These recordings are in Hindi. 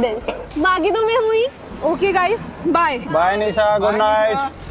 दिल्स बाकी तो मैं हुई। ओके गाइस, बाय बाय निशा, गुड नाइट।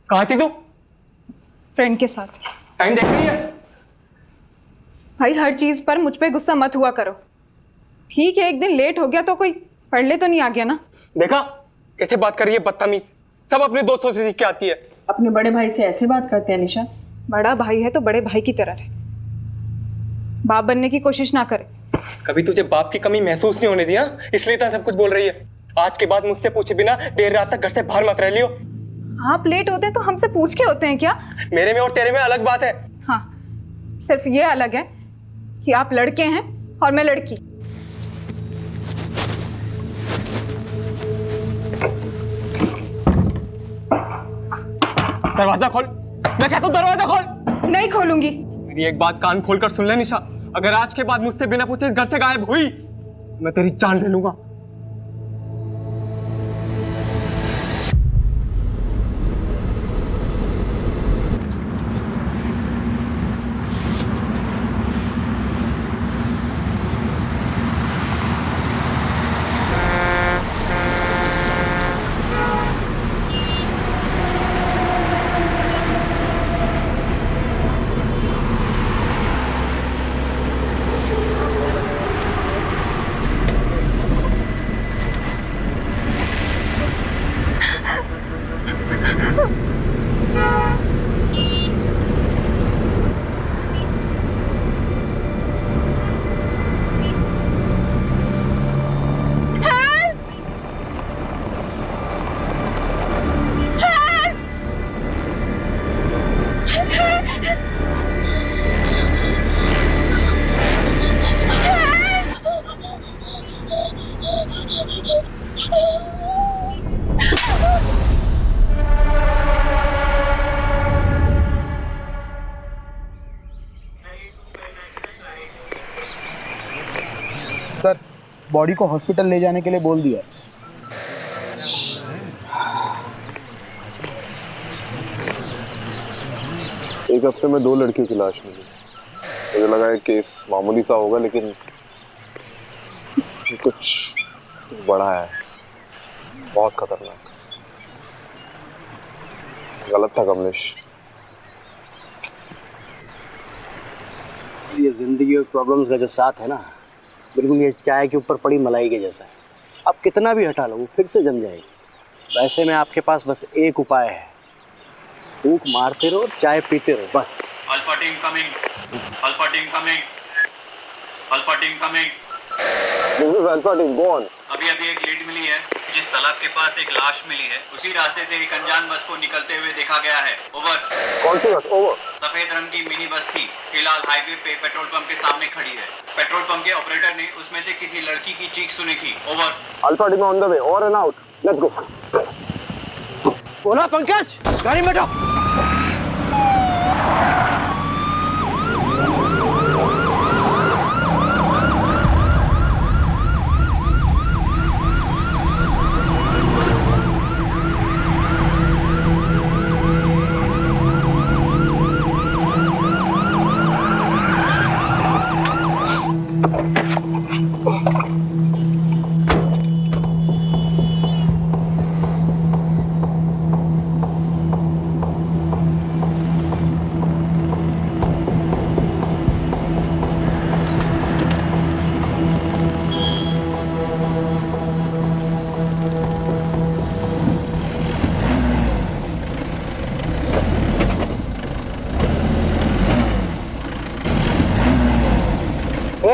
कहाँ थी तू? फ्रेंड के साथ। टाइम देख रही है? भाई हर चीज पर मुझ पे गुस्सा मत हुआ करो। ठीक है, एक दिन लेट हो गया तो कोई पढ़ ले तो नहीं आ गया ना। देखा कैसे बात कर रही है, बदतमीज। सब अपने दोस्तों से सीख के आती है। अपने बड़े भाई से ऐसे बात करते हैं निशा? बड़ा भाई है तो बड़े भाई की तरह रहे, बाप बनने की कोशिश ना करे। कभी तुझे बाप की कमी महसूस नहीं होने दी ना, इसलिए तो सब कुछ बोल रही है। आज के बाद मुझसे पूछे बिना देर रात तक घर से बाहर मत रह लियो। आप लेट होते हैं तो हमसे पूछ के होते हैं क्या? मेरे में और तेरे में अलग बात है। हाँ, सिर्फ ये अलग है कि आप लड़के हैं और मैं लड़की। दरवाजा खोल, मैं कहता हूँ दरवाजा खोल। नहीं खोलूंगी। मेरी एक बात कान खोल कर सुन ले निशा, अगर आज के बाद मुझसे बिना पूछे इस घर से गायब हुई, मैं तेरी जान ले लूंगा। सर, बॉडी को हॉस्पिटल ले जाने के लिए बोल दिया। एक हफ्ते में 2 लड़कियों की लाश मिली। मुझे लगा है केस मामूली सा होगा, लेकिन कुछ बड़ा है, बहुत खतरनाक। गलत था कमलेश। ये जिंदगी और प्रॉब्लम्स का जो साथ है ना, बिल्कुल ये चाय के ऊपर पड़ी मलाई के जैसा है। आप कितना भी हटा लो वो फिर से जम जाएगी। वैसे में आपके पास बस एक उपाय है, फूंक मारते रहो, चाय पीते रहो, बस। Alpha team coming, alpha team coming, alpha team coming. This is alpha team, go on. अभी एक लीड मिली है, जिस तालाब के पास एक लाश मिली है, उसी रास्ते से एक अनजान बस को निकलते हुए देखा गया है। ओवर। कौन सी बस? ओवर। सफेद रंग की मिनी बस थी, फिलहाल हाईवे पे पेट्रोल पंप के सामने खड़ी है। पेट्रोल पंप के ऑपरेटर ने उसमें से किसी लड़की की चीख सुनी थी। Over. Alpha team on the way, over and out, let's go. बोला पंकज, गाड़ी में बैठो।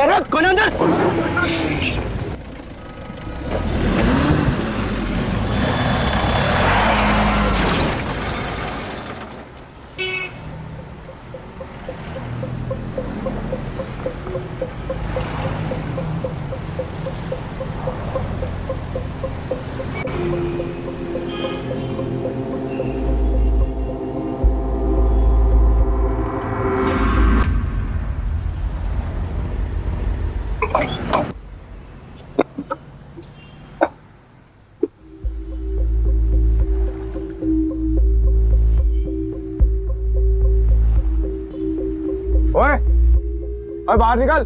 कौन है अंदर? ओए, ओए बाहर निकल।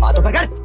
हाथ ऊपर कर।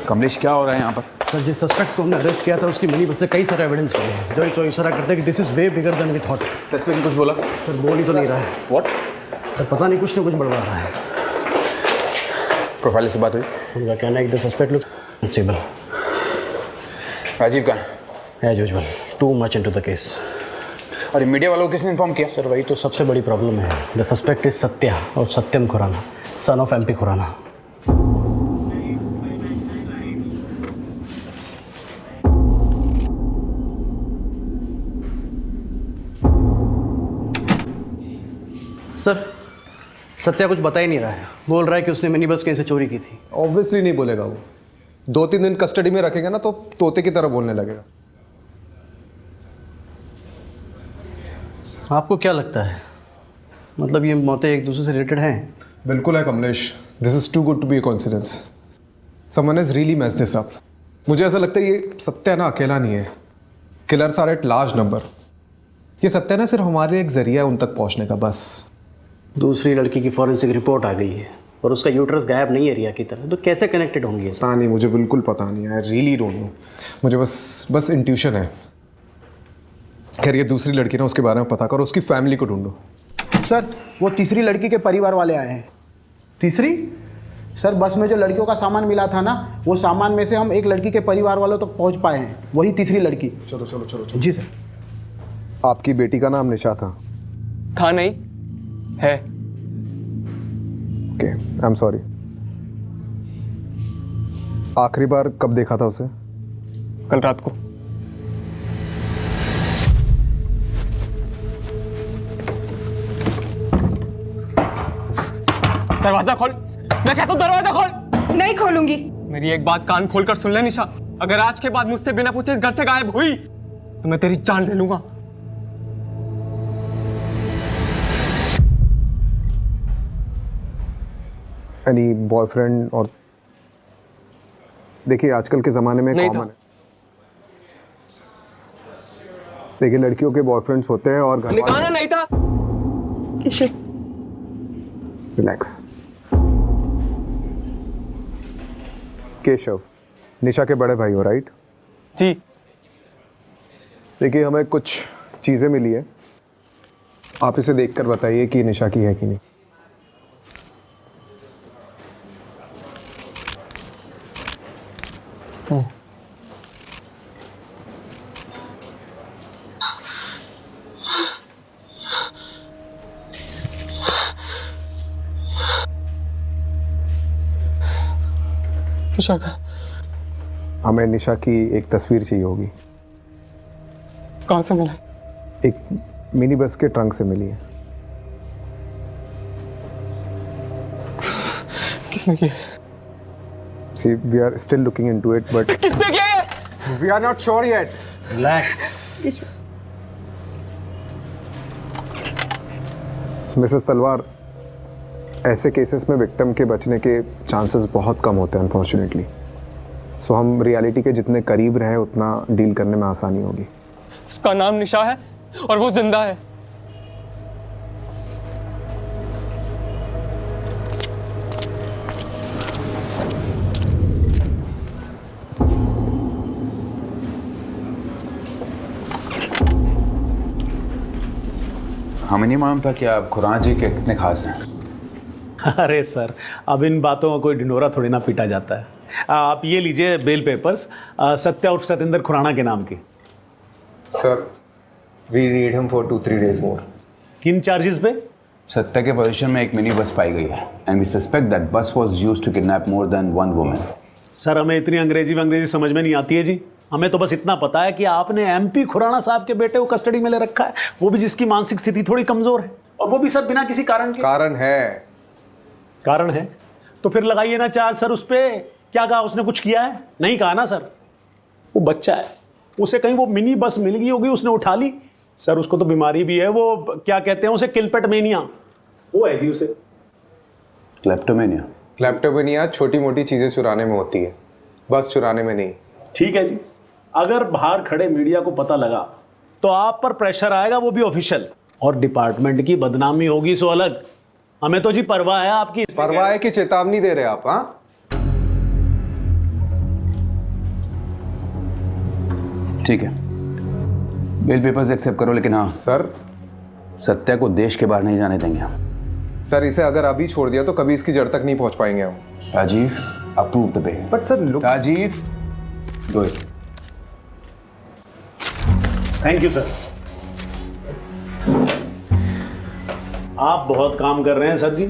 कमलेश क्या हो रहा है यहाँ पर? सर जिस सस्पेक्ट को हमने अरेस्ट किया था उसकी मिनी बस से कई सारे एविडेंस मिले हैं जो तो इशारा करते हैं कि this is way bigger than we thought. Suspect ने कुछ बोला? सर बोल ही तो नहीं रहा है। व्हाट? सर पता नहीं कुछ ना कुछ बड़बड़ा रहा है। प्रोफाइल से बात हुई? उनका कहना है कि the suspect looks unstable. Rajiv कहाँ? As usual too much into the case. और मीडिया वालों को किसने इन्फॉर्म किया? सर वही तो सबसे बड़ी प्रॉब्लम है। द सस्पेक्ट इज सत्या और Satyam Khurana, son of MP Khurana. Sir Satya कुछ बता ही नहीं रहा है। बोल रहा है कि उसने मिनी बस कहीं से चोरी की थी। ऑब्वियसली नहीं बोलेगा वो। 2-3 दिन कस्टडी में रखेंगे ना तो तोते की तरह बोलने लगेगा। आपको क्या लगता है, मतलब ये मौतें एक दूसरे से रिलेटेड हैं? बिल्कुल है Kamlesh. This is too good to be a coincidence. Someone has really messed this up. मुझे ऐसा लगता है ये सत्या ना अकेला नहीं है। Killers are at large number. ये सत्या ना सिर्फ हमारे एक जरिया है उन तक पहुंचने का, बस। दूसरी लड़की की फॉरेंसिक रिपोर्ट आ गई है और उसका यूट्रस गायब नहीं है रिया की तरह, तो कैसे कनेक्टेड होंगे? पता नहीं, मुझे बिल्कुल पता नहीं है। I really don't know. मुझे बस इंट्यूशन है। खैर ये दूसरी लड़की ना, उसके बारे में पता करो, उसकी फैमिली को ढूंढो। सर वो तीसरी लड़की के परिवार वाले आए हैं। तीसरी? सर बस में जो लड़कियों का सामान मिला था ना, वो सामान में से हम एक लड़की के परिवार वालों तक पहुंच पाए हैं। वही तीसरी लड़की। चलो चलो चलो चलो। जी सर। आपकी बेटी का नाम निशा था? था नहीं, है। Okay, I am sorry. आखिरी बार कब देखा था उसे? कल रात को। दरवाजा खोल, मैं कहता हूँ दरवाजा खोल। नहीं खोलूंगी। मेरी एक बात कान खोलकर सुन ले निशा, अगर आज के बाद मुझसे बिना पूछे इस घर से गायब हुई तो मैं तेरी जान ले लूंगा। Any boyfriend? और देखिए आजकल के ज़माने में नहीं कॉमन है। देखिए लड़कियों के बॉयफ्रेंड्स होते हैं और घर निकालना नहीं था। रिलैक्स। केशव, निशा के बड़े भाई हो, राइट? जी। देखिए हमें कुछ चीज़ें मिली है, आप इसे देखकर बताइए कि निशा की है कि नहीं। निशा का? हमें निशा की एक तस्वीर चाहिए होगी। कहाँ से मिला? एक मिनी बस के ट्रंक से मिली है। किसने किया? See, we are still looking into it, but किसने किया ये? we are not sure yet. Relax. Mrs तलवार, ऐसे केसेस में विक्टिम के बचने के चांसेस बहुत कम होते हैं अनफॉर्चुनेटली। सो हम रियलिटी के जितने करीब रहें उतना डील करने में आसानी होगी। उसका नाम निशा है और वो जिंदा है। हमें नहीं मालूम था कि आप खुराना जी के कितने खास हैं। अरे सर, अब इन बातों का कोई ढिंढोरा थोड़ी ना पीटा जाता है। आप ये लीजिए बेल पेपर्स, सत्या उर्फ सतेंद्र खुराना के नाम के। Sir we need him for 2-3 days more. किन चार्जेस पे? सत्या के पोजीशन में एक मिनी बस पाई गई है and we suspect that bus was used to kidnap more than one woman. Sir हमें इतनी अंग्रेजी समझ में नहीं आती है जी। हमें तो बस इतना पता है कि आपने MP खुराना साहब के बेटे को कस्टडी में ले रखा है, वो भी जिसकी मानसिक स्थिति थोड़ी कमजोर है, और वो भी सर बिना किसी कारण के। कारण है तो फिर लगाइए ना चार्ज सर उस पे। क्या कहा उसने, कुछ किया है? नहीं कहा ना सर। वो बच्चा है, उसे कहीं वो मिनी बस मिल गई होगी, उसने उठा ली। सर उसको तो बीमारी भी है, वो क्या कहते हैं उसे, किलपेटमेनिया, वो है जी उसे। क्लेप्टोमेनिया छोटी मोटी चीजें चुराने में होती है, बस चुराने में नहीं। ठीक है जी, अगर बाहर खड़े मीडिया को पता लगा तो आप पर प्रेशर आएगा, वो भी ऑफिशियल, और डिपार्टमेंट की बदनामी होगी सो अलग। हमें तो जी परवाह है आपकी। परवाह है कि चेतावनी दे रहे आप? हाँ ठीक है, बेल पेपर्स एक्सेप्ट करो, लेकिन हाँ सर, सत्या को देश के बाहर नहीं जाने देंगे हम। सर इसे अगर अभी छोड़ दिया तो कभी इसकी जड़ तक नहीं पहुंच पाएंगे हम। Rajiv, approve the bail. But sir look, Rajiv go it. Thank you sir. आप बहुत काम कर रहे हैं सर जी,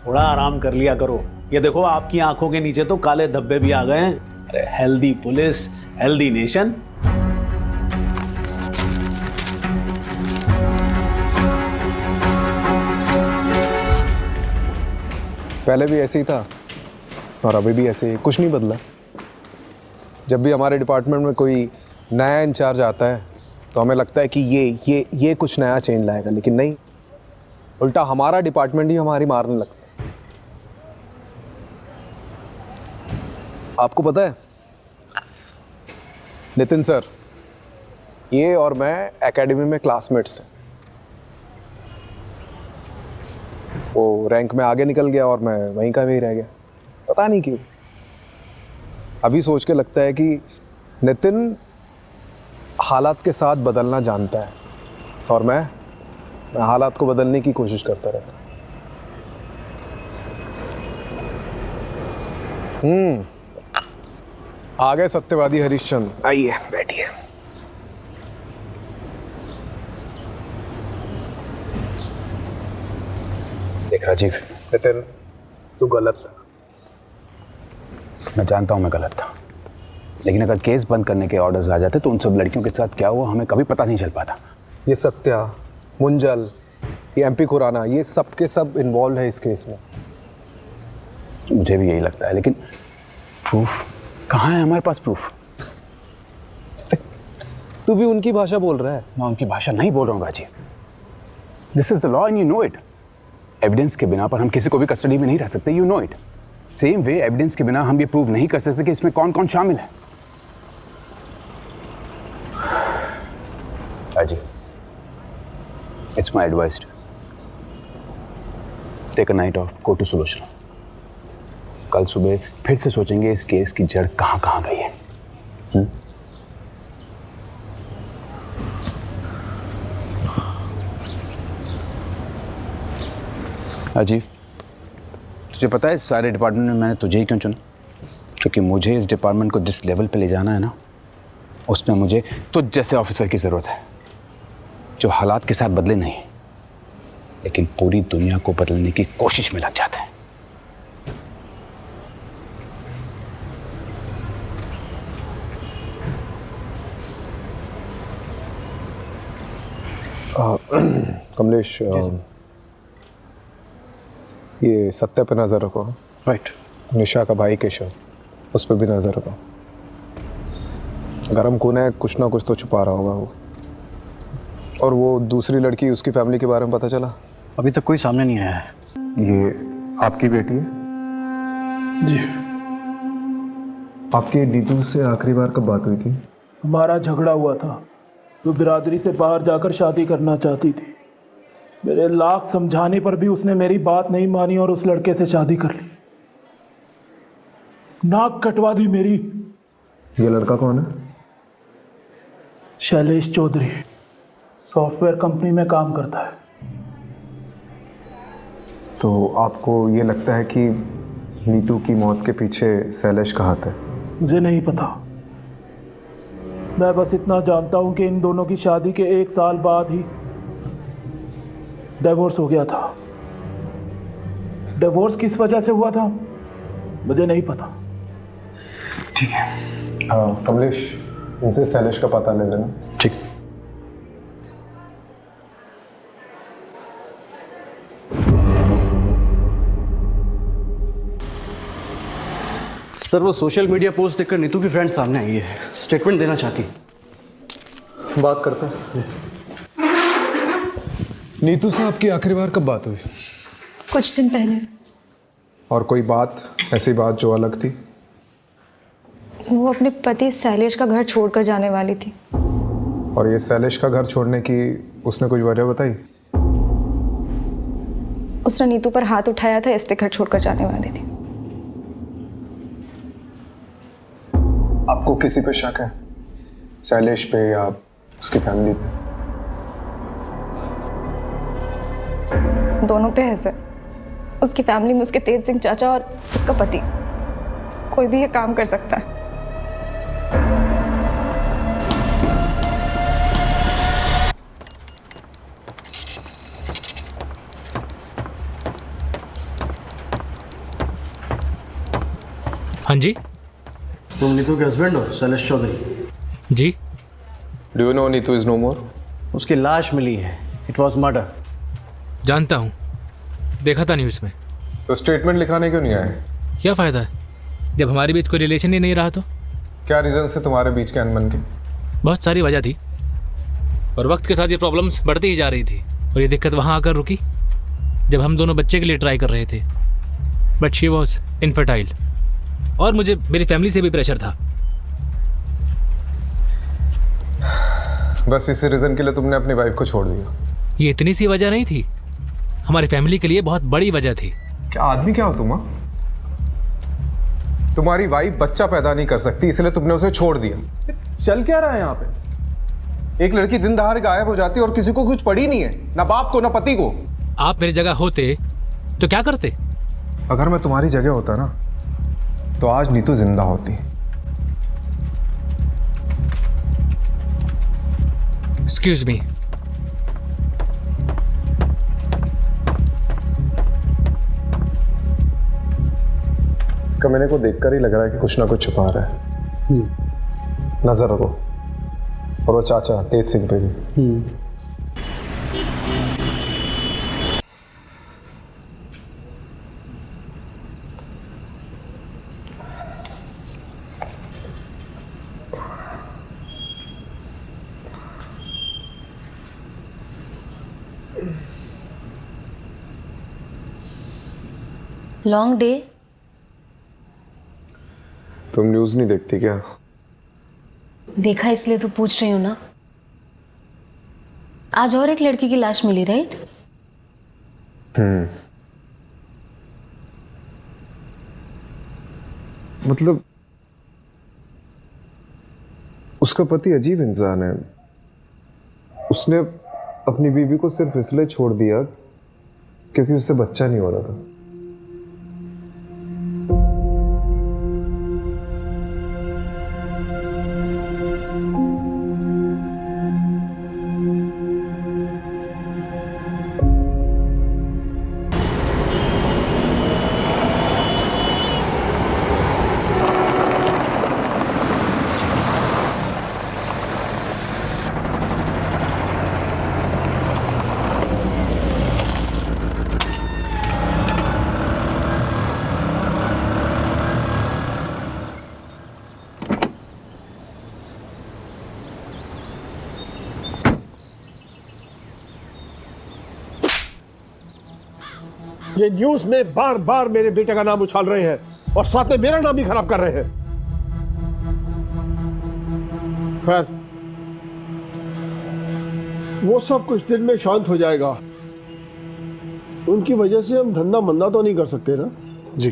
थोड़ा आराम कर लिया करो। ये देखो आपकी आंखों के नीचे तो काले धब्बे भी आ गए हैं। अरे हेल्दी पुलिस, हेल्दी नेशन। पहले भी ऐसे ही था और अभी भी ऐसे ही, कुछ नहीं बदला। जब भी हमारे डिपार्टमेंट में कोई नया इंचार्ज आता है तो हमें लगता है कि ये कुछ नया चेंज लाएगा, लेकिन नहीं, उल्टा हमारा डिपार्टमेंट ही हमारी मारने लगता है। आपको पता है नितिन सर, ये और मैं एकेडमी में क्लासमेट्स थे। वो रैंक में आगे निकल गया और मैं वहीं का वहीं रह गया, पता नहीं क्यों। अभी सोच के लगता है कि नितिन हालात के साथ बदलना जानता है और मैं हालात को बदलने की कोशिश करता रहता। आ गए सत्यवादी हरिश्चंद्र, आइए बैठिए। देख राजीव, नितिन तू गलत था। मैं जानता हूँ मैं गलत था, लेकिन अगर केस बंद करने के ऑर्डर्स आ जाते तो उन सब लड़कियों के साथ क्या हुआ हमें कभी पता नहीं चल पाता। ये सत्या, मुंजल, ये MP खुराना, ये सब के सब इन्वॉल्व है इस केस में। मुझे भी यही लगता है, लेकिन प्रूफ कहाँ है? हमारे पास प्रूफ। तू भी उनकी भाषा बोल रहा है। मैं उनकी भाषा नहीं बोल रहा हूँ Rajiv. This is the law and you know it. Evidence के बिना पर हम किसी को भी कस्टडी में नहीं रख सकते, you know it. Same way evidence के बिना हम ये प्रूव नहीं कर सकते कि इसमें कौन कौन शामिल है। Rajiv, it's my advice, take a night off, go to solution. कल सुबह फिर से सोचेंगे इस केस की जड़ कहाँ कहाँ गई है। राजीव, तुझे पता है इस सारे डिपार्टमेंट में मैंने तुझे ही क्यों चुना? क्योंकि मुझे इस डिपार्टमेंट को जिस लेवल पे ले जाना है ना, उसमें मुझे तुझ जैसे ऑफिसर की ज़रूरत है, जो हालात के साथ बदले नहीं लेकिन पूरी दुनिया को बदलने की कोशिश में लग जाते हैं। कमलेश, ये सत्या पे नज़र रखो। राइट। निशा का भाई केशव, उस पर भी नज़र रखो। गरम खून है, कुछ ना कुछ तो छुपा रहा होगा वो। और वो दूसरी लड़की, उसकी फैमिली के बारे में पता चला? अभी तक कोई सामने नहीं आया है। ये आपकी बेटी है? जी। आपकी नीतू से आखिरी बार कब बात हुई थी? हमारा झगड़ा हुआ था। वो बिरादरी से बाहर जाकर शादी करना चाहती थी। मेरे लाख समझाने पर भी उसने मेरी बात नहीं मानी और उस लड़के से शादी कर ली। नाक कटवा दी मेरी। ये लड़का कौन है? शैलेश चौधरी, सॉफ्टवेयर कंपनी में काम करता है। तो आपको ये लगता है कि नीतू की मौत के पीछे शैलेश का हाथ है? मुझे नहीं पता। मैं बस इतना जानता हूं कि इन दोनों की शादी के 1 साल बाद ही डिवोर्स हो गया था। डिवोर्स किस वजह से हुआ था मुझे नहीं पता। ठीक है, कमलेश, इनसे शैलेश का पता ले लेना। ठीक। सर, वो सोशल मीडिया पोस्ट देखकर नीतू की फ्रेंड सामने आई है, स्टेटमेंट देना चाहती है। बात करते हैं। नीतू से आपकी आखिरी बार कब बात हुई? कुछ दिन पहले। और कोई बात, ऐसी बात जो अलग थी? वो अपने पति शैलेश का घर छोड़कर जाने वाली थी। और ये शैलेश का घर छोड़ने की उसने कुछ वजह बताई? उसने नीतू पर हाथ उठाया था, इसलिए घर छोड़कर जाने वाली थी। आपको किसी पे शक है? शैलेश पे या उसकी फैमिली पे? दोनों पे है सर। उसकी फैमिली में उसके तेज सिंह चाचा और उसका पति। कोई भी ये काम कर सकता है। हाँ जी। तुम नीतू के हस्बैंड हो, शैलेश चौधरी? जी। Do you know Neetu is no more? उसकी लाश मिली है। It was murder. जानता हूँ, देखा था न्यूज़ में। तो स्टेटमेंट लिखाने क्यों नहीं आए? क्या फ़ायदा है जब हमारे बीच कोई रिलेशन ही नहीं रहा तो? क्या रीज़न से तुम्हारे बीच के अनबन के? बहुत सारी वजह थी और वक्त के साथ ये प्रॉब्लम्स बढ़ती ही जा रही थी। और ये दिक्कत वहाँ आकर रुकी जब हम दोनों बच्चे के लिए ट्राई कर रहे थे। बट शी वॉज इनफर्टाइल और मुझे मेरी फैमिली से भी प्रेशर था। बस इसी रीज़न के लिए तुमने अपनी वाइफ को छोड़ दिया? ये इतनी सी वजह नहीं थी, हमारी फैमिली के लिए बहुत बड़ी वजह थी। क्या आदमी क्या हो तुम? तुम्हारी वाइफ बच्चा पैदा नहीं कर सकती, इसलिए तुमने उसे छोड़ दिया। चल क्या रहा है यहाँ पे? एक लड़की दिन दहाड़े गायब हो जाती है और किसी को कुछ पड़ी नहीं है, ना बाप को ना पति को। आप मेरी जगह होते तो क्या करते? अगर मैं तुम्हारी जगह होता ना तो आज नीतू जिंदा होती। Excuse me. इसका मैंने को देखकर ही लग रहा है कि कुछ ना कुछ छुपा रहा है। नजर रखो। और वो चाचा तेज सिंह पे भी। Long day. तुम न्यूज़ नहीं देखती क्या? देखा इसलिए तो पूछ रही हूँ ना। आज और एक लड़की की लाश मिली, राइट? मतलब उसका पति अजीब इंसान है। उसने अपनी बीवी को सिर्फ इसलिए छोड़ दिया क्योंकि उससे बच्चा नहीं हो रहा था। ये न्यूज में बार बार मेरे बेटे का नाम उछाल रहे हैं और साथ में मेरा नाम भी खराब कर रहे हैं। खैर, वो सब कुछ दिन में शांत हो जाएगा। उनकी वजह से हम धंधा मंदा तो नहीं कर सकते ना? जी।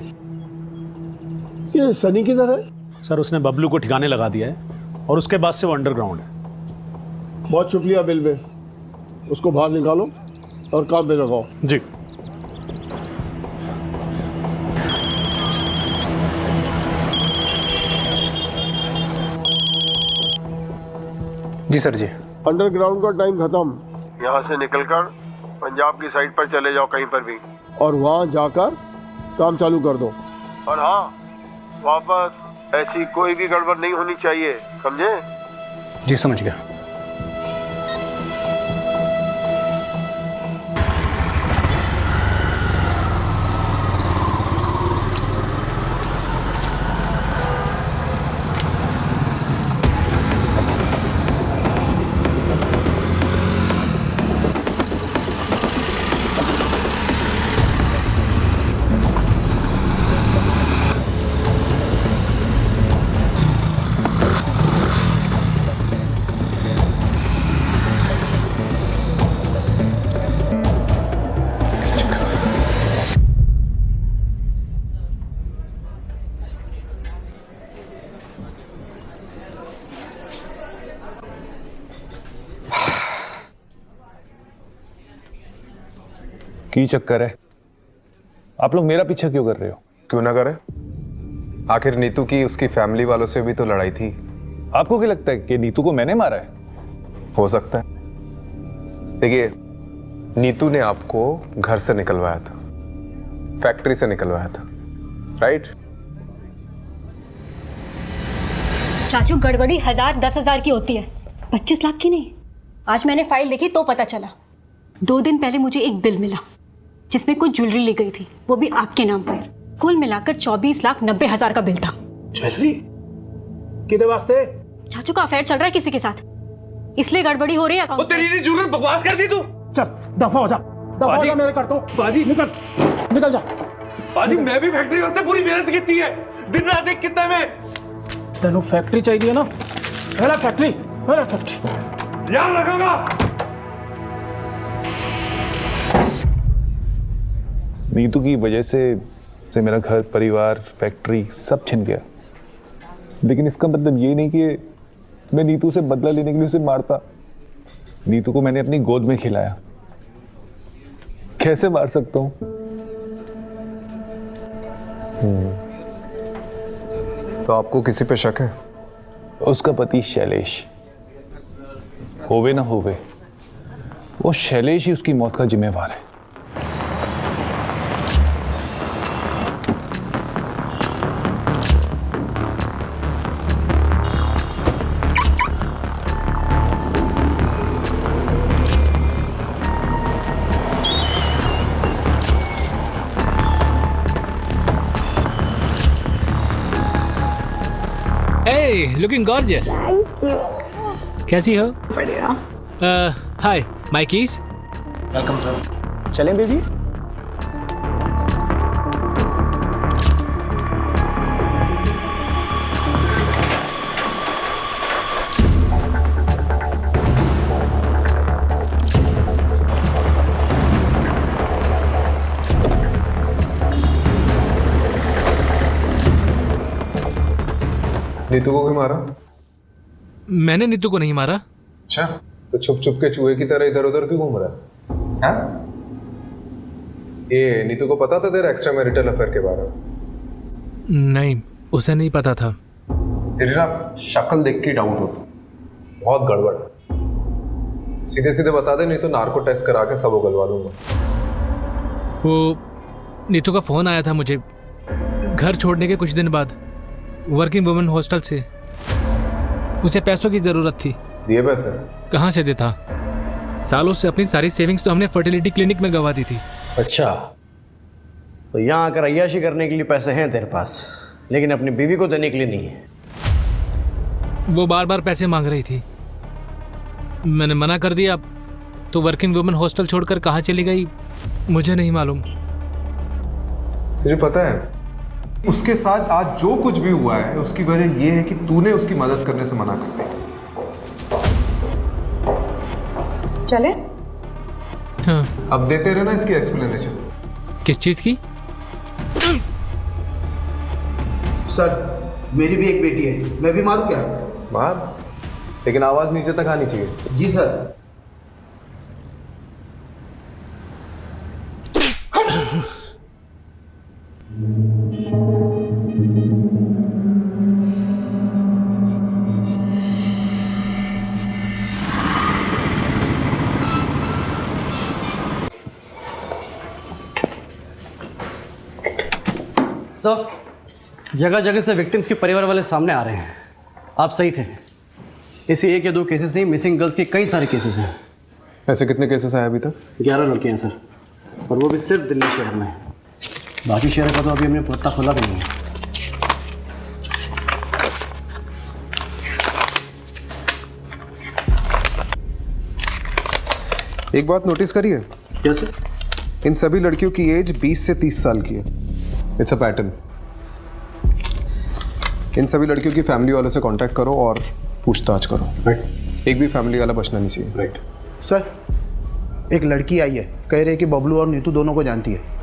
ये सनी किधर है? सर उसने बबलू को ठिकाने लगा दिया है और उसके बाद से वो अंडरग्राउंड है। बहुत शुक्रिया बिलबे, उसको बाहर निकालो और काम पे लगाओ। जी। जी सर जी। अंडरग्राउंड का टाइम खत्म, यहाँ से निकलकर पंजाब की साइड पर चले जाओ कहीं पर भी, और वहाँ जाकर काम चालू कर दो। और हाँ, वापस ऐसी कोई भी गड़बड़ नहीं होनी चाहिए, समझे? जी समझ गया। की चक्कर है? आप लोग मेरा पीछा क्यों कर रहे हो? क्यों ना करे, आखिर नीतू की उसकी फैमिली वालों से भी तो लड़ाई थी। आपको क्या लगता है कि नीतू को मैंने मारा है? हो सकता है। देखिए, नीतू ने आपको घर से निकलवाया था, फैक्ट्री से निकलवाया था, राइट? चाचू, गड़बड़ी 1000 10,000 की होती है, 25 लाख की नहीं। आज मैंने फाइल देखी तो पता चला। 2 दिन पहले मुझे एक बिल मिला जिसमें कुछ ज्वेलरी ली गई थी, वो भी आपके नाम पर। कुल मिलाकर 24,90,000 का बिल था। ज्वेलरी किधर वास्ते? चाचू का अफेयर चल रहा है किसी के साथ, इसलिए गड़बड़ी हो रही है अकाउंट। तेरी जरूरत बकवास कर दी तू। चल दफा हो जा, दफा हो जा, मेरे करता हूं। बाजी निकल जा। बाजी मैं भी फैक्ट्री वास्ते पूरी मेहनत की है, दिन रात एक कितना में। तेनू फैक्ट्री चाहिए ना? मेरा फैक्ट्री याद रखूंगा। नीतू की वजह से मेरा घर, परिवार, फैक्ट्री सब छिन गया। लेकिन इसका मतलब ये नहीं कि मैं नीतू से बदला लेने के लिए उसे मारता। नीतू को मैंने अपनी गोद में खिलाया, कैसे मार सकता हूं? तो आपको किसी पे शक है? उसका पति शैलेश, होवे ना होवे, वो शैलेश ही उसकी मौत का जिम्मेवार है। Hey, looking gorgeous. Thank you. कैसी हो? बढ़िया। हाय, माय कीज। Welcome sir. चलें बेबी? नीतू को क्यों मारा? मैंने नीतू को नहीं मारा। अच्छा, तो छुप छुप के चूहे की तरह इधर उधर क्यों घूम रहा है? हाँ? ये नीतू को पता था तेरा एक्स्ट्रा मैरिटल अफेयर के बारे में? नहीं, उसे नहीं पता था। तेरी ना शक्ल देख के डाउट होता, बहुत गड़बड़। सीधे सीधे बता दे, नहीं तो नार्को टेस्ट करा के सब उगलवा दूंगा। वो नीतू का फोन आया था मुझे घर छोड़ने के कुछ दिन बाद, वर्किंग वुमेन हॉस्टल से। उसे पैसों की जरूरत थी। दिए पैसे? कहाँ से देता? सालों से अपनी सारी सेविंग्स तो हमने फर्टिलिटी क्लिनिक में गवा दी थी। अच्छा, तो यहाँ आकर अय्याशी करने के लिए पैसे हैं तेरे पास, लेकिन अपनी बीवी को देने के लिए नहीं है। वो बार बार पैसे मांग रही थी, मैंने मना कर दिया। तो वर्किंग वुमेन हॉस्टल छोड़कर कहाँ चली गई मुझे नहीं मालूम। तुझे पता है उसके साथ आज जो कुछ भी हुआ है उसकी वजह यह है कि तूने उसकी मदद करने से मना कर दिया। चले? हाँ। अब देते रहे ना इसकी एक्सप्लेनेशन। किस चीज़ की? सर मेरी भी एक बेटी है, मैं भी मारूं क्या? मार, लेकिन आवाज नीचे तक आनी चाहिए। जी सर। सर, जगह जगह से विक्टिम्स के परिवार वाले सामने आ रहे हैं। आप सही थे, इसे 1 या 2 केसेस नहीं, मिसिंग गर्ल्स के कई सारे केसेस हैं। ऐसे कितने केसेस आए अभी तक? 11 लड़के हैं सर, और वो भी सिर्फ दिल्ली शहर में। बाकी शहर का तो अभी हमने पत्ता खोला भी नहीं है। एक बात नोटिस करिए। क्या सर? इन सभी लड़कियों की एज 20 से 30 साल की है। It's a pattern. इन सभी लड़कियों की फैमिली वालों से कांटेक्ट करो और पूछताछ करो। एक भी फैमिली वाला बचना नहीं चाहिए। Right sir. एक लड़की आई है, कह रही है कि बबलू और नीतू दोनों को जानती है।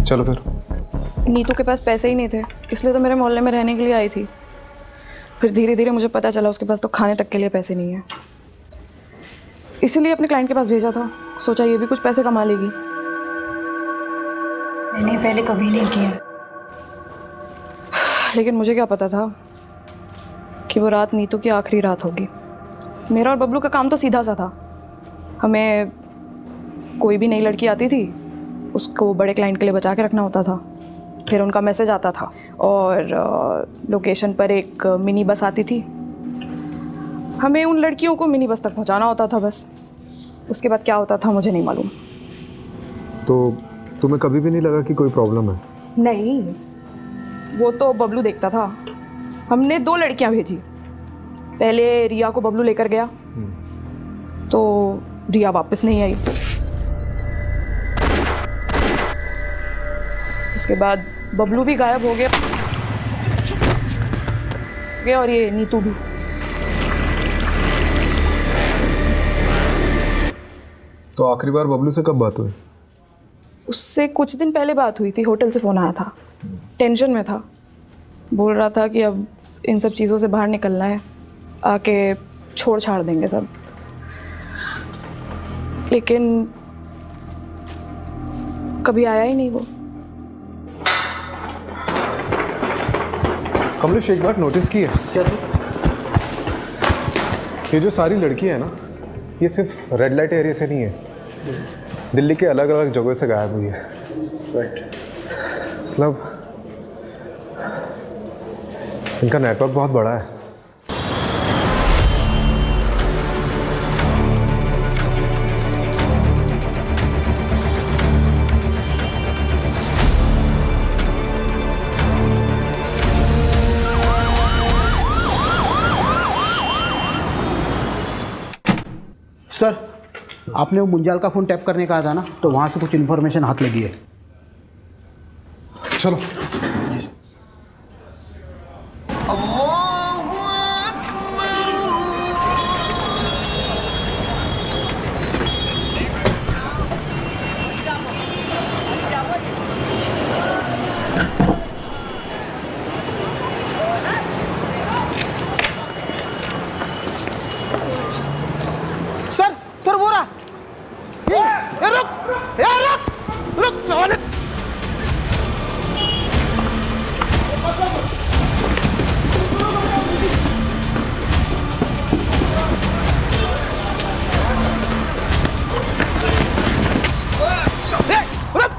चलो फिर। नीतू के पास पैसे ही नहीं थे, इसलिए तो मेरे मोहल्ले में रहने के लिए आई थी। फिर धीरे धीरे मुझे पता चला उसके पास तो खाने तक के लिए पैसे नहीं है, इसीलिए अपने क्लाइंट के पास भेजा था। सोचा ये भी कुछ पैसे कमा लेगी। मैंने पहले कभी नहीं किया, लेकिन मुझे क्या पता था कि वो रात नीतू की आखिरी रात होगी। मेरा और बबलू का काम तो सीधा सा था। हमें कोई भी नई लड़की आती थी उसको बड़े क्लाइंट के लिए बचा के रखना होता था। फिर उनका मैसेज आता था और लोकेशन पर एक मिनी बस आती थी। हमें उन लड़कियों को मिनी बस तक पहुंचाना होता था बस। उसके बाद क्या होता था मुझे नहीं मालूम। तो तुम्हें कभी भी नहीं लगा कि कोई प्रॉब्लम है? नहीं, वो तो बबलू देखता था। हमने 2 लड़कियां भेजी। पहले रिया को बबलू लेकर गया तो रिया वापस नहीं आई। उसके बाद बबलू भी गायब हो गया और ये नीतू भी। तो आखिरी बार बबलू से कब बात हुई? उससे कुछ दिन पहले बात हुई थी। होटल से फ़ोन आया था, टेंशन में था। बोल रहा था कि अब इन सब चीज़ों से बाहर निकलना है, आके छोड़ छाड़ देंगे सब। लेकिन कभी आया ही नहीं वो। कमलेश, एक बात नोटिस की है क्या? ये जो सारी लड़कियां हैं ना, ये सिर्फ रेड लाइट एरिया से नहीं है, दिल्ली के अलग अलग जगहों से गायब हुई है। राइट। मतलब इनका नेटवर्क बहुत बड़ा है। सर, आपने वो मुंजाल का फ़ोन टैप करने कहा था ना, तो वहाँ से कुछ इन्फॉर्मेशन हाथ लगी है। चलो। सर वो रहा। ये रुक, रुक साले। रुक,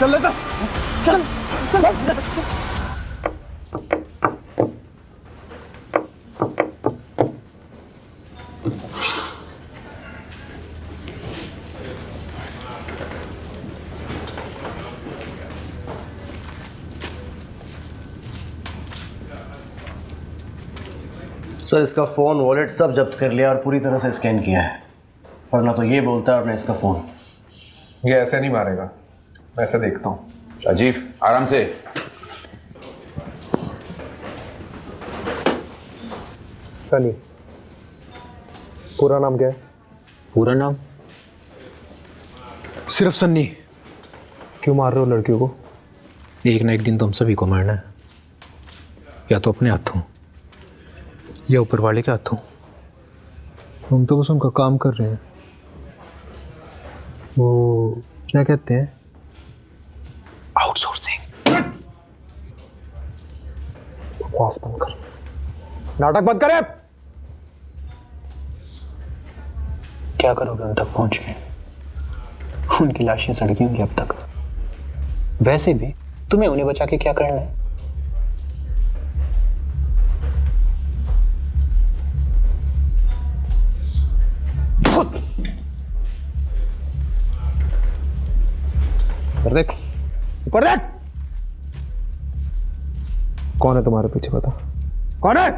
चल लेता, चल। सर, इसका फ़ोन, वॉलेट सब जब्त कर लिया और पूरी तरह से स्कैन किया है। वरना तो ये बोलता है और मैं इसका फ़ोन। ये ऐसे नहीं मारेगा, मैं ऐसे देखता हूँ। राजीव आराम से। सनी, पूरा नाम क्या है? पूरा नाम? सिर्फ सन्नी। क्यों मार रहे हो लड़कियों को? एक ना एक दिन तो हम सभी को मारना है, या तो अपने हाथों या ऊपर वाले के हाथों। हम तो बस उनका काम कर रहे हैं। वो क्या कहते हैं? आउटसोर्सिंग। बकवास बंद कर, नाटक बंद करे। क्या करोगे उन तक पहुंच के? उनकी लाशें सड़की होंगी अब तक। वैसे भी तुम्हें उन्हें बचा के क्या करना है? ऊपर देख, ऊपर देख। कौन है तुम्हारे पीछे, बता कौन है?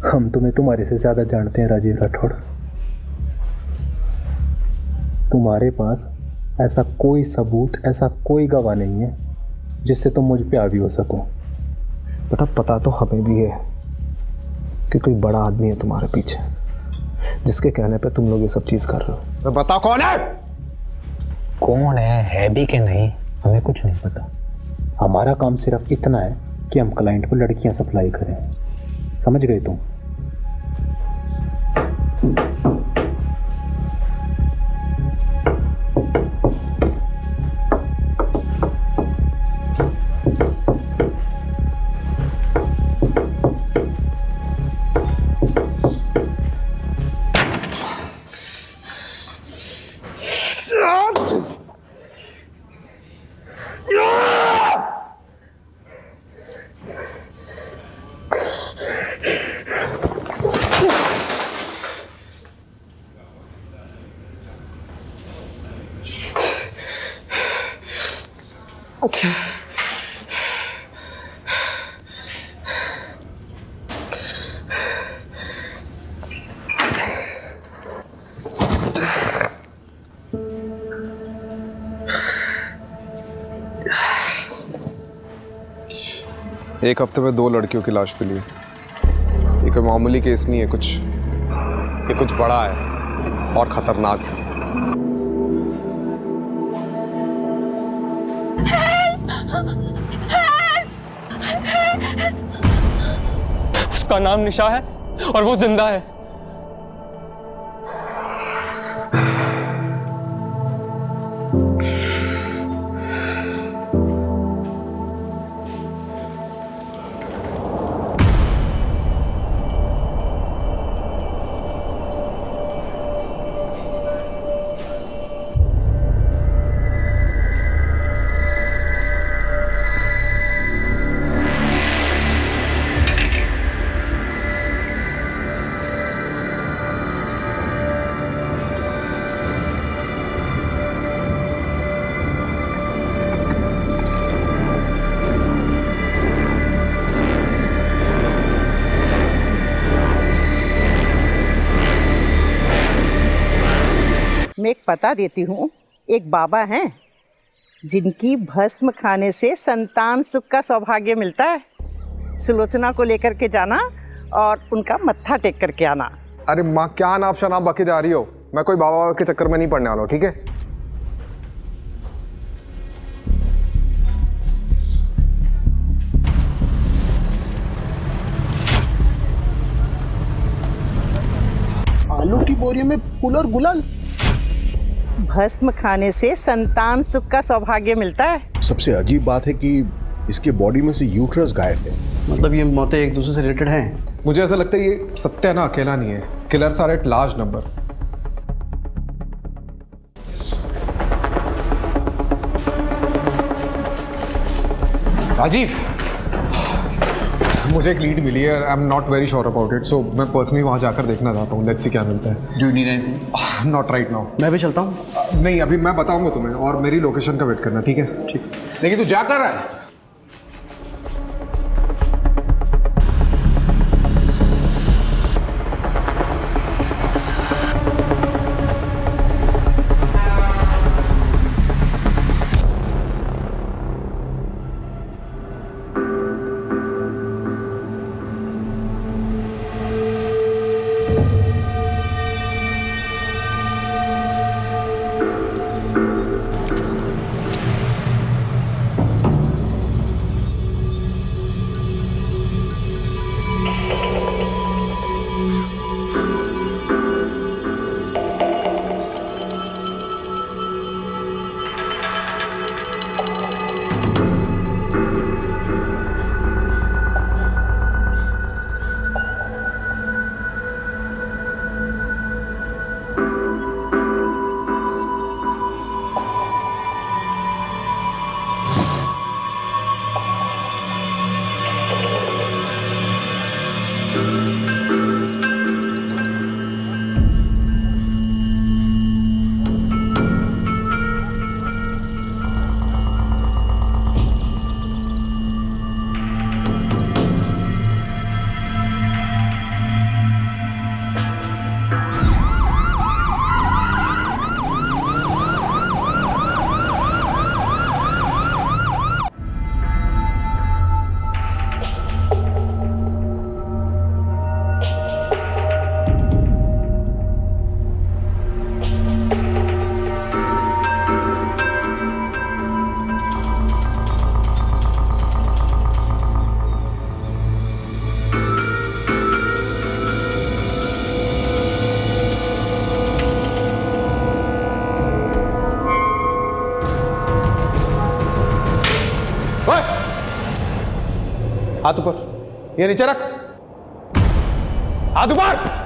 हम तुम्हें तुम्हारे से ज्यादा जानते हैं राजीव राठौड़। तुम्हारे पास ऐसा कोई सबूत, ऐसा कोई गवाह नहीं है जिससे तुम मुझ पे हावी हो सको। पता तो हमें भी है कि कोई बड़ा आदमी है तुम्हारे पीछे, जिसके कहने पे तुम लोग ये सब चीज कर रहे हो। बता कौन है? कौन है भी कि नहीं, हमें कुछ नहीं पता। हमारा काम सिर्फ इतना है कि हम क्लाइंट को लड़कियां सप्लाई करें। समझ गए तुम? एक हफ्ते में 2 लड़कियों की लाश मिली। ये कोई मामूली केस नहीं है, ये कुछ बड़ा है और खतरनाक है। उसका नाम निशा है और वो जिंदा है। मैं एक पता देती हूँ। एक बाबा हैं जिनकी भस्म खाने से संतान सुख का सौभाग्य मिलता है। सुलोचना को लेकर के जाना और उनका मत्था टेक करके आना। अरे माँ, क्या नाप शनाप बके जा रही हो? मैं कोई बाबा के चक्कर में नहीं पड़ने वाला हूँ, ठीक है? आलू की बोरी में फूल और गुलाल। भस्म खाने से संतान सुख का सौभाग्य मिलता है। सबसे अजीब बात है कि इसके बॉडी में से यूट्रस गायब है। मतलब ये मौतें एक दूसरे से रिलेटेड हैं? मुझे ऐसा लगता है ये सत्या ना अकेला नहीं है। Killers are at large number. Rajiv, मुझे एक लीड मिली है। I am not very sure about it, so मैं पर्सनली वहां जाकर देखना चाहता हूँ। लेट्स सी क्या मिलता है। Do you need anything? Not right now. मैं भी चलता हूँ। नहीं, अभी मैं बताऊंगा तुम्हें, और मेरी लोकेशन का वेट करना, ठीक है? ठीक। लेकिन तू जा कर रहा है? हाथ ऊपर, ये नीचे रख, हाथ ऊपर।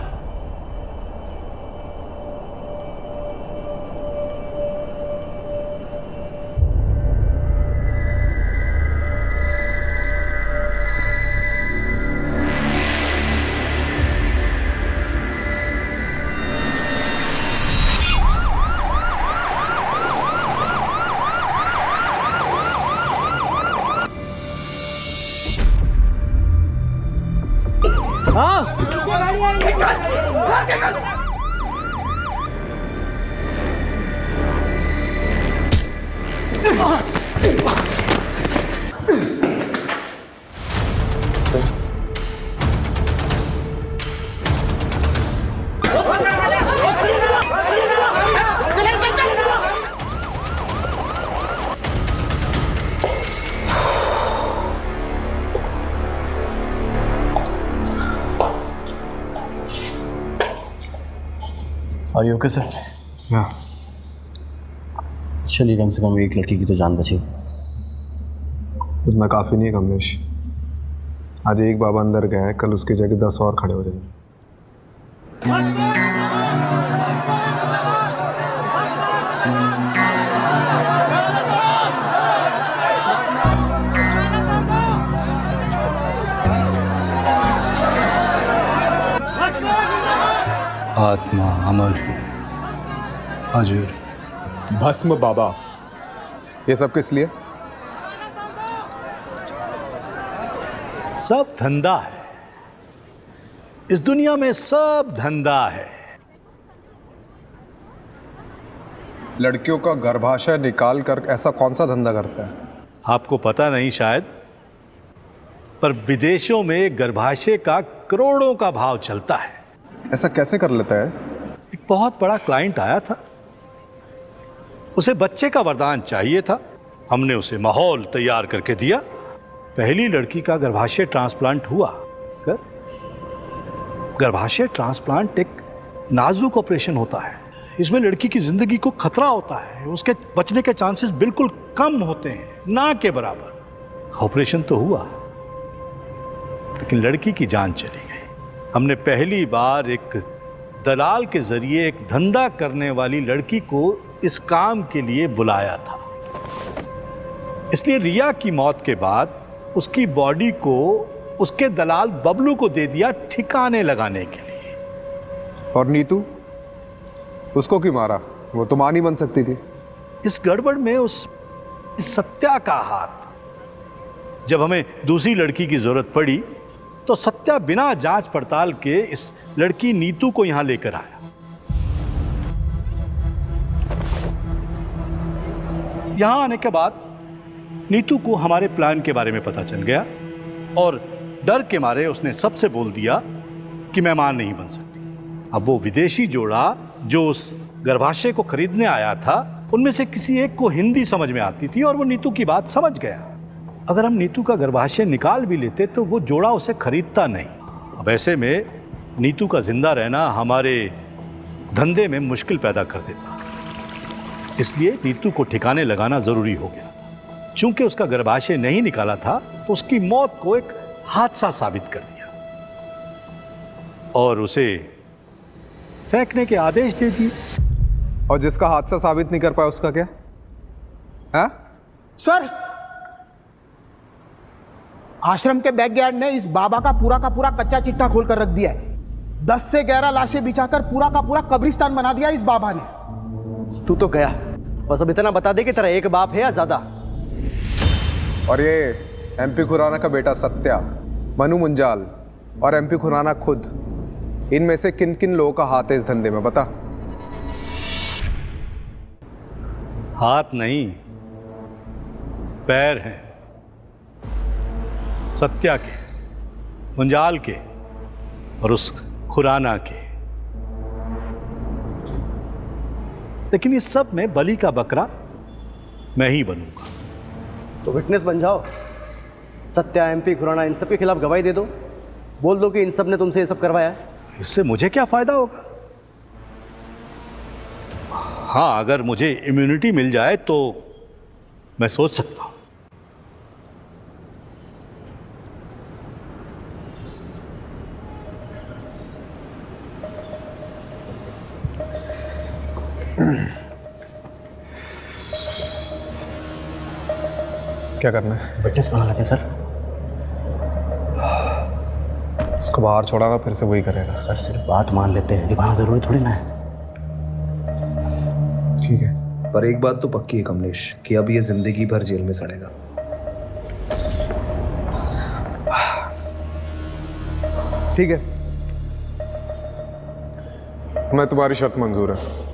Are you okay, sir? हाँ। चलिए, कम से कम एक लड़की की तो जान बची। इतना काफ़ी नहीं है कमलेश। आज एक बाबा अंदर गया है, कल उसकी जगह 10 और खड़े हो जाएंगे। आत्मा अमर अजर भस्म बाबा, ये सब किस लिए? सब धंधा है इस दुनिया में, सब धंधा है। लड़कियों का गर्भाशय निकाल कर ऐसा कौन सा धंधा करता है? आपको पता नहीं शायद, पर विदेशों में गर्भाशय का करोड़ों का भाव चलता है। ऐसा कैसे कर लेता है? एक बहुत बड़ा क्लाइंट आया था, उसे बच्चे का वरदान चाहिए था। हमने उसे माहौल तैयार करके दिया। पहली लड़की का गर्भाशय ट्रांसप्लांट हुआ। गर्भाशय ट्रांसप्लांट एक नाजुक ऑपरेशन होता है। इसमें लड़की की जिंदगी को खतरा होता है, उसके बचने के चांसेस बिल्कुल कम होते हैं, ना के बराबर। ऑपरेशन तो हुआ, लेकिन लड़की की जान चली गई। हमने पहली बार एक दलाल के जरिए एक धंधा करने वाली लड़की को इस काम के लिए बुलाया था। इसलिए रिया की मौत के बाद उसकी बॉडी को उसके दलाल बबलू को दे दिया ठिकाने लगाने के लिए। और नीतू, उसको क्यों मारा? वो तो मां नहीं बन सकती थी। इस गड़बड़ में इस सत्या का हाथ। जब हमें दूसरी लड़की की जरूरत पड़ी तो सत्या बिना जांच पड़ताल के इस लड़की नीतू को यहां लेकर आया। यहां आने के बाद नीतू को हमारे प्लान के बारे में पता चल गया और डर के मारे उसने सबसे बोल दिया कि मैं मां नहीं बन सकती। अब वो विदेशी जोड़ा जो उस गर्भाशय को खरीदने आया था, उनमें से किसी एक को हिंदी समझ में आती थी और वो नीतू की बात समझ गया। अगर हम नीतू का गर्भाशय निकाल भी लेते तो वो जोड़ा उसे खरीदता नहीं। अब ऐसे में नीतू का जिंदा रहना हमारे धंधे में मुश्किल पैदा कर देता। इसलिए नीतू को ठिकाने लगाना जरूरी हो गया था। चूंकि उसका गर्भाशय नहीं निकाला था तो उसकी मौत को एक हादसा साबित कर दिया और उसे फेंकने के आदेश दे दिए। और जिसका हादसा साबित नहीं कर पाया उसका क्या? हाँ? सर, आश्रम के बैकयार्ड ने इस बाबा का पूरा कच्चा चिट्ठा खोल कर रख दिया है। 10 से 11 लाशें बिछाकर पूरा का पूरा कब्रिस्तान बना दिया इस बाबा ने। तू तो गया, बस अब इतना बता दे कि तेरा एक बाप है या ज्यादा। और ये एमपी खुराना का बेटा सत्या, मनु मुंजाल और एमपी खुराना खुद, इनमें से किन किन लोगों का हाथ है इस धंधे में बता? हाथ नहीं, पैर हैं। सत्या के, मुंजाल के और उस खुराना के। लेकिन इस सब में बलि का बकरा मैं ही बनूंगा। तो विटनेस बन जाओ। सत्या, एमपी खुराना, इन सब के खिलाफ गवाही दे दो। बोल दो कि इन सब ने तुमसे ये सब करवाया है। इससे मुझे क्या फायदा होगा? हाँ, अगर मुझे इम्यूनिटी मिल जाए तो मैं सोच सकता हूं। क्या करना है? विटनेस बना लेते सर। उसको बाहर छोड़ा ना, फिर से वही करेगा। सर सिर्फ बात मान लेते हैं, निभाना जरूरी थोड़ी ना है। ठीक है, पर एक बात तो पक्की है कमलेश कि अब ये जिंदगी भर जेल में सड़ेगा। ठीक है, मैं तुम्हारी शर्त मंजूर है।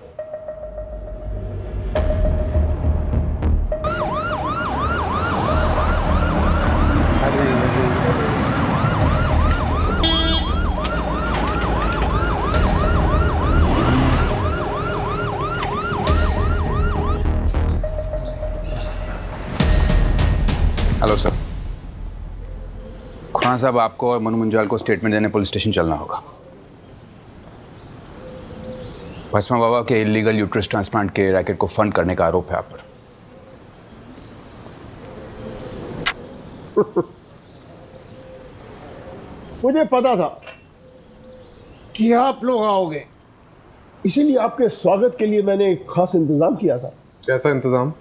Hello sir. खुराना साहब, आपको और मनु मुंजाल को स्टेटमेंट देने पुलिस स्टेशन चलना होगा। भस्मा बाबा के इलीगल यूट्रस ट्रांसप्लांट के रैकेट को फंड करने का आरोप है आप पर। मुझे पता था कि आप लोग आओगे, इसीलिए आपके स्वागत के लिए मैंने एक खास इंतजाम किया था। कैसा इंतजाम?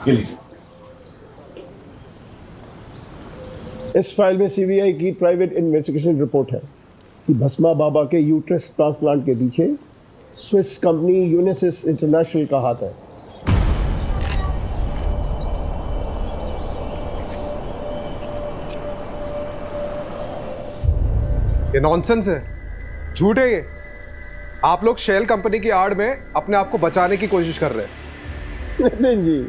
ये लीजिए। इस फाइल में सीबीआई की प्राइवेट इन्वेस्टिगेशन रिपोर्ट है कि भस्मा बाबा के यूट्रस ट्रांसप्लांट के पीछे स्विस कंपनी यूनिसिस इंटरनेशनल का हाथ है। ये नॉनसेंस है, झूठ है ये। आप लोग शेल कंपनी की आड़ में अपने आप को बचाने की कोशिश कर रहे हैं। नितिन जी,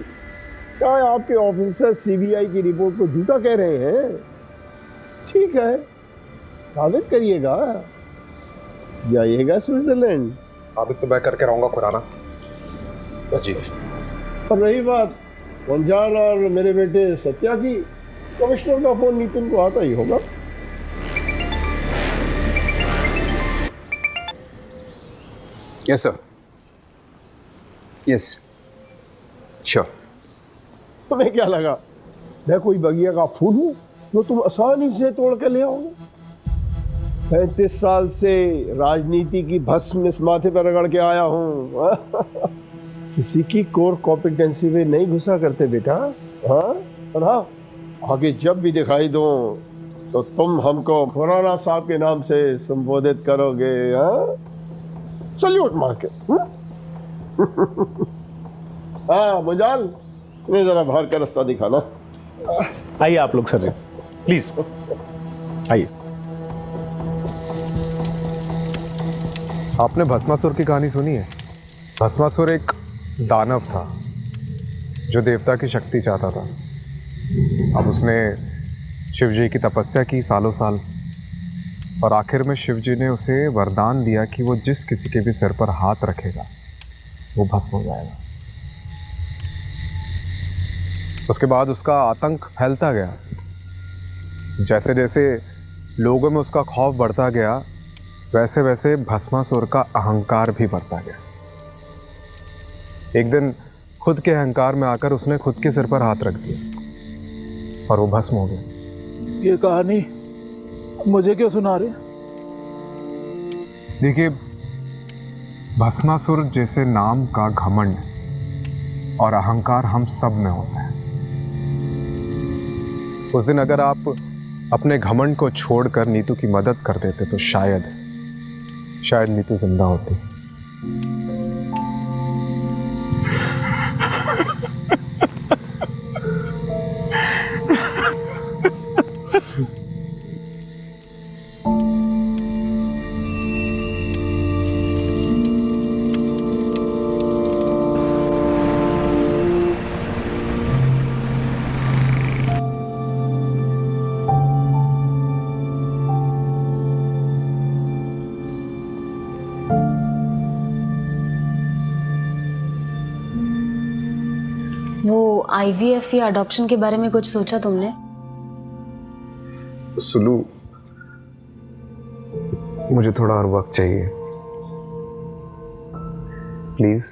क्या आपके ऑफिसर सीबीआई की रिपोर्ट को झूठा कह रहे हैं? ठीक है, साबित करिएगा, जाइएगा स्विट्जरलैंड। साबित तो मैं करके रहूंगा खुराना जी। और रही बात वंजाल और मेरे बेटे सत्या की, कमिश्नर का फोन नितिन को आता ही होगा। Yes sir, yes sure. तुम्हें क्या लगा मैं कोई बगिया का फूल हूँ जो तुम आसानी से तोड़ के ले आओगे? 35 साल से राजनीति की भस्म इस माथे पर रगड़ के आया हूँ। किसी की कोर कॉम्पिटेंसी में नहीं घुसा करते बेटा। हाँ, और हाँ, आगे जब भी दिखाई दो तो तुम हमको खुराना साहब के नाम से संबोधित करोगे। हाँ, सल्यूट मार के। हाँ मुंजाल, तुम्हें जरा बाहर का रास्ता दिखाना। आइए आप लोग सर जी, प्लीज आइए। आपने भस्मासुर की कहानी सुनी है? भस्मासुर एक दानव था जो देवता की शक्ति चाहता था। अब उसने शिवजी की तपस्या की सालों साल, और आखिर में शिवजी ने उसे वरदान दिया कि वो जिस किसी के भी सिर पर हाथ रखेगा वो भस्म हो जाएगा। उसके बाद उसका आतंक फैलता गया। जैसे जैसे लोगों में उसका खौफ बढ़ता गया, वैसे वैसे भस्मासुर का अहंकार भी बढ़ता गया। एक दिन खुद के अहंकार में आकर उसने खुद के सिर पर हाथ रख दिया और वो भस्म हो गया। ये कहानी मुझे क्यों सुना रहे? देखिए, भस्मासुर जैसे नाम का घमंड और अहंकार हम सब में होता है। उस दिन अगर आप अपने घमंड को छोड़कर नीतू की मदद कर देते तो शायद नीतू जिंदा होती। वो IVF या अडॉप्शन के बारे में कुछ सोचा तुमने? सुलू, मुझे थोड़ा और वक्त चाहिए, प्लीज।